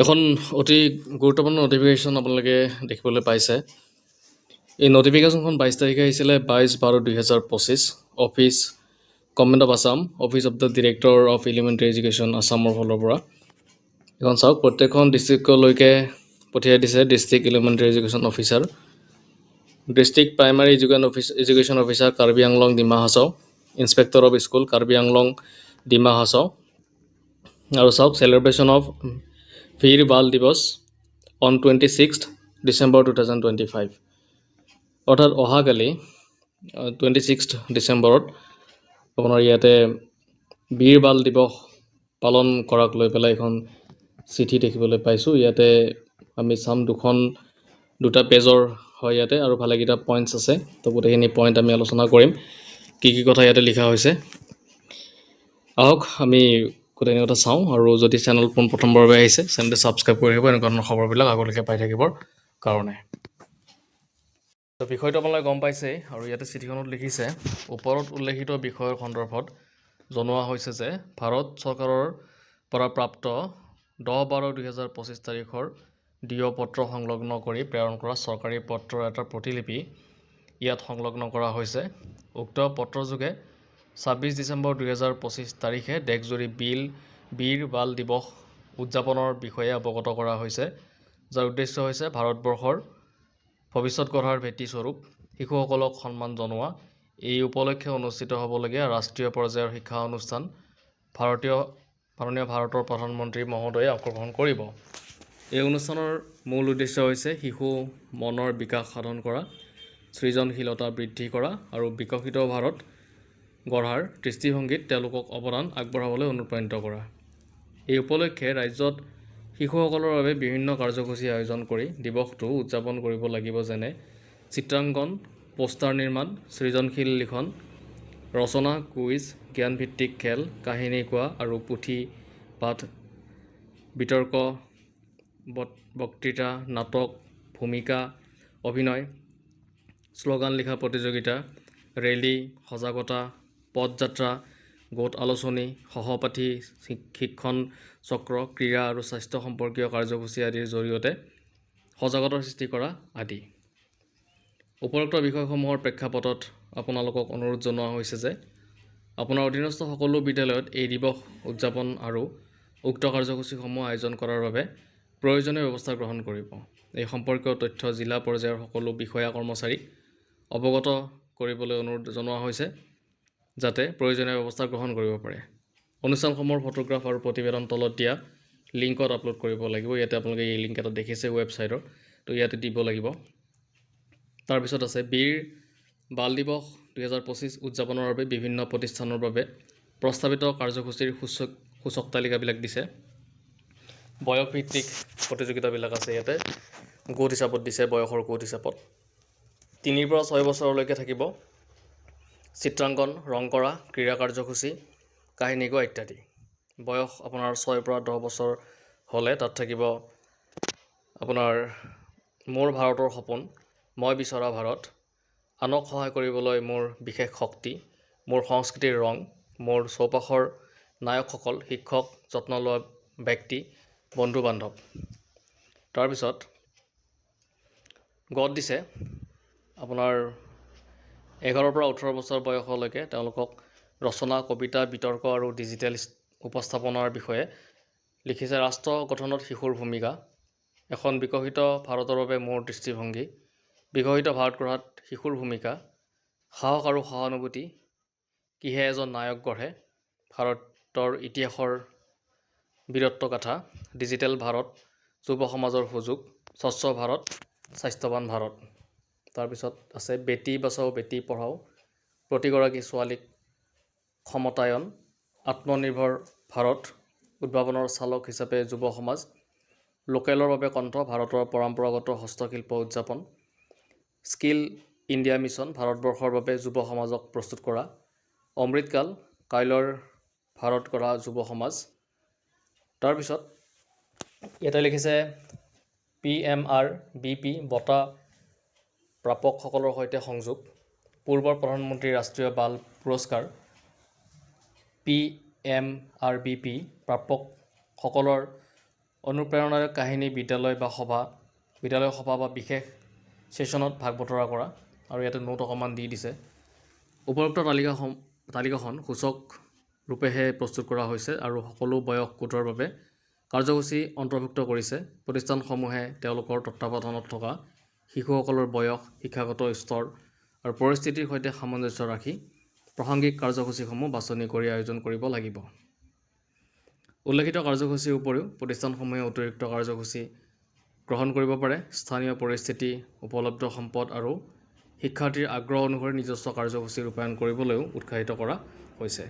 এখন অতি গুৰুত্বপূৰ্ণ নটিফিকেশ্যন আপোনালোকে দেখিবলৈ পাইছে। এই নটিফিকেশ্যনখন 22 তাৰিখে আহিছিলে, 22/12/2025। Office government of Assam, office of the director of elementary education আছামৰ ফালৰ পৰা। এখন চাওক, প্ৰত্যেকখন ডিষ্ট্ৰিক্টলৈকে পঠিয়াই দিছে district elementary education officer, district primary education officer Karbi Anglong Dima Hasao, inspector of school Karbi Anglong Dima Hasao. আৰু চাওক, চেলিব্ৰেশ্যন অফ বীৰ বাল দিৱস অন 26 ডিচেম্বৰ 2025, অৰ্থাৎ অহাকালি 26 ডিচেম্বৰত আপোনাৰ ইয়াতে বীৰ বাল দিৱস পালন কৰাক লৈ পেলাই এখন চিঠি দেখিবলৈ পাইছোঁ। ইয়াতে আমি চাম দুটা পেজৰ হয় ইয়াতে, আৰু ভালেকেইটা পইণ্টছ আছে। তো গোটেইখিনি পইণ্ট আমি আলোচনা কৰিম, কি কি কথা ইয়াতে লিখা হৈছে। আহক আমি গোটেইখিনি কথা চাওঁ। আৰু যদি চেনেল প্ৰথমবাৰৰ বাবে আহিছে, চেনেলটো ছাবস্ক্ৰাইব কৰি থাকিব এনেকুৱা ধৰণৰ খবৰবিলাক আগলৈকে পাই থাকিবৰ কাৰণে। তো বিষয়টো আপোনালোকে গম পাইছেই, আৰু ইয়াতে চিঠিখনত লিখিছে, ওপৰত উল্লেখিত বিষয়ৰ সন্দৰ্ভত জনোৱা হৈছে যে ভাৰত চৰকাৰৰ পৰা প্ৰাপ্ত 10/12/2025 তাৰিখৰ ডিঅ' পত্ৰ সংলগ্ন কৰি প্ৰেৰণ কৰা চৰকাৰী পত্ৰৰ এটা প্ৰতিলিপি ইয়াত সংলগ্ন কৰা হৈছে। উক্ত পত্ৰযোগে 26 ডিচেম্বৰ 2025 তাৰিখে দেশজুৰি বীৰ বাল দিৱস উদযাপনৰ বিষয়ে অৱগত কৰা হৈছে, যাৰ উদ্দেশ্য হৈছে ভাৰতবৰ্ষৰ ভৱিষ্যত গঢ়াৰ ভেটিস্বৰূপ শিশুসকলক সন্মান জনোৱা। এই উপলক্ষে অনুষ্ঠিত হ'বলগীয়া ৰাষ্ট্ৰীয় পৰ্যায়ৰ শিক্ষা অনুষ্ঠান মাননীয় ভাৰতৰ প্ৰধানমন্ত্ৰী মহোদয়ে অংশগ্ৰহণ কৰিব। এই অনুষ্ঠানৰ মূল উদ্দেশ্য হৈছে শিশু মনৰ বিকাশ সাধন কৰা, সৃজনশীলতা বৃদ্ধি কৰা আৰু বিকশিত ভাৰত গঢ়াৰ দৃষ্টিভংগীত তেওঁলোকক অৱদান আগবঢ়াবলৈ অনুপ্ৰাণিত কৰা। এই উপলক্ষে ৰাজ্যত শিশুসকলৰ বাবে বিভিন্ন কাৰ্যসূচী আয়োজন কৰি দিৱসটো উদযাপন কৰিব লাগিব, যেনে চিত্ৰাংকন, পোষ্টাৰ নিৰ্মাণ, সৃজনশীল লিখন, ৰচনা, কুইজ, জ্ঞানভিত্তিক খেল, কাহিনী কোৱা আৰু পুথি পাঠ, বিতৰ্ক, বক্তৃতা, নাটক, ভূমিকা অভিনয়, শ্লোগান লিখা প্ৰতিযোগিতা, ৰেলী, সজাগতা পদযাত্ৰা, গোট আলোচনী, সহপাঠী শিক্ষণ চক্ৰ, ক্ৰীড়া আৰু স্বাস্থ্য সম্পৰ্কীয় কাৰ্যসূচী আদিৰ জৰিয়তে সজাগতা সৃষ্টি কৰা আদি। উপৰোক্ত বিষয়সমূহৰ প্ৰেক্ষাপটত আপোনালোকক অনুৰোধ জনোৱা হৈছে যে আপোনাৰ অধীনস্থ সকলো বিদ্যালয়ত এই দিৱস উদযাপন আৰু উক্ত কাৰ্যসূচীসমূহ আয়োজন কৰাৰ বাবে প্ৰয়োজনীয় ব্যৱস্থা গ্ৰহণ কৰিব। এই সম্পৰ্কীয় তথ্য জিলা পৰ্যায়ৰ সকলো বিষয়া কৰ্মচাৰীক অৱগত কৰিবলৈ অনুৰোধ জনোৱা হৈছে, যাতে প্ৰয়োজনীয় ব্যৱস্থা গ্ৰহণ কৰিব পাৰে। অনুষ্ঠানসমূহৰ ফটোগ্ৰাফ আৰু প্ৰতিবেদন তলত দিয়া লিংকত আপলোড কৰিব লাগিব। ইয়াতে আপোনালোকে এই লিংক এটা দেখিছে ৱেবছাইটৰ, তো ইয়াতে দিব লাগিব। তাৰপিছত আছে বীৰ বাল দিৱস 2025 উদযাপনৰ বাবে বিভিন্ন প্ৰতিষ্ঠানৰ বাবে প্ৰস্তাৱিত কাৰ্যসূচীৰ সূচক তালিকাবিলাক দিছে। বয়সভিত্তিক প্ৰতিযোগিতাবিলাক আছে ইয়াতে, গোট হিচাপত দিছে, বয়সৰ গোট হিচাপত। 3 পৰা 6 বছৰলৈকে থাকিব চিত্ৰাংকন, ৰং কৰা, ক্ৰীড়া কাৰ্যসূচী, কাহিনী কোৱা ইত্যাদি। বয়স আপোনাৰ 6 পৰা 10 বছৰ হ'লে তাত থাকিব আপোনাৰ মোৰ ভাৰতৰ সপোন, মই বিচৰা ভাৰত, আনক সহায় কৰিবলৈ মোৰ বিশেষ শক্তি, মোৰ সংস্কৃতিৰ ৰং, মোৰ চৌপাশৰ নায়কসকল, শিক্ষক, যত্ন লোৱা ব্যক্তি, বন্ধু বান্ধৱ। তাৰপিছত গত দিছে আপোনাৰ 11 পৰা 18 বছৰ বয়সলৈকে তেওঁলোকক ৰচনা, কবিতা, বিতৰ্ক আৰু ডিজিটেল উপস্থাপনাৰ বিষয়ে লিখিছে। ৰাষ্ট্ৰ গঠনত শিশুৰ ভূমিকা, এখন বিকশিত ভাৰতৰ বাবে মোৰ দৃষ্টিভংগী, বিকশিত ভাৰত গঢ়াত শিশুৰ ভূমিকা, সাহস আৰু সহানুভূতি, কিহে এজন নায়ক গঢ়ে, ভাৰতৰ ইতিহাসৰ বীৰত্বগাথা, ডিজিটেল ভাৰত, যুৱ সমাজৰ সুযোগ, স্বচ্ছ ভাৰত, স্বাস্থ্যৱান ভাৰত। তাৰপিছত আছে বেটী বচাও বেটী পঢ়াও, প্ৰতিগৰাকী ছোৱালীক ক্ষমতায়ন, আত্মনিৰ্ভৰ ভাৰত, উদ্ভাৱনৰ চালক হিচাপে যুৱ সমাজ, লোকেলৰ বাবে কণ্ঠ, ভাৰতৰ পৰম্পৰাগত হস্তশিল্প উদযাপন, স্কিল ইণ্ডিয়া মিছন, ভাৰতবৰ্ষৰ বাবে যুৱ সমাজক প্ৰস্তুত কৰা, অমৃতকাল, কাইলৈৰ ভাৰত গঢ়া যুৱ সমাজ। তাৰপিছত ইয়াতে লিখিছে PMRBP বঁটা প্ৰাপকসকলৰ সৈতে সংযোগ, পূৰ্বৰ প্ৰধানমন্ত্ৰী ৰাষ্ট্ৰীয় বাল পুৰস্কাৰ, PMRBP প্ৰাপকসকলৰ অনুপ্ৰেৰণাৰ কাহিনী বিদ্যালয় সভা বা বিশেষ ছেশ্যনত ভাগ বতৰা কৰা। আৰু ইয়াতে নোট অকণমান দি দিছে। উপৰোক্ত তালিকাখন সূচক ৰূপেহে প্ৰস্তুত কৰা হৈছে আৰু সকলো বয়স গোটৰ বাবে কাৰ্যসূচী অন্তৰ্ভুক্ত কৰিছে। প্ৰতিষ্ঠানসমূহে তেওঁলোকৰ তত্ত্বাৱধানত থকা শিশুসকলৰ বয়স, শিক্ষাগত স্তৰ আৰু পৰিস্থিতিৰ সৈতে সামঞ্জস্য ৰাখি প্ৰাসংগিক কাৰ্যসূচীসমূহ বাছনি কৰি আয়োজন কৰিব লাগিব। উল্লেখিত কাৰ্যসূচীৰ উপৰিও প্ৰতিষ্ঠানসমূহে অতিৰিক্ত কাৰ্যসূচী গ্ৰহণ কৰিব পাৰে। স্থানীয় পৰিস্থিতি, উপলব্ধ সম্পদ আৰু শিক্ষাৰ্থীৰ আগ্ৰহ অনুসৰি নিজস্ব কাৰ্যসূচী ৰূপায়ণ কৰিবলৈও উৎসাহিত কৰা হৈছে।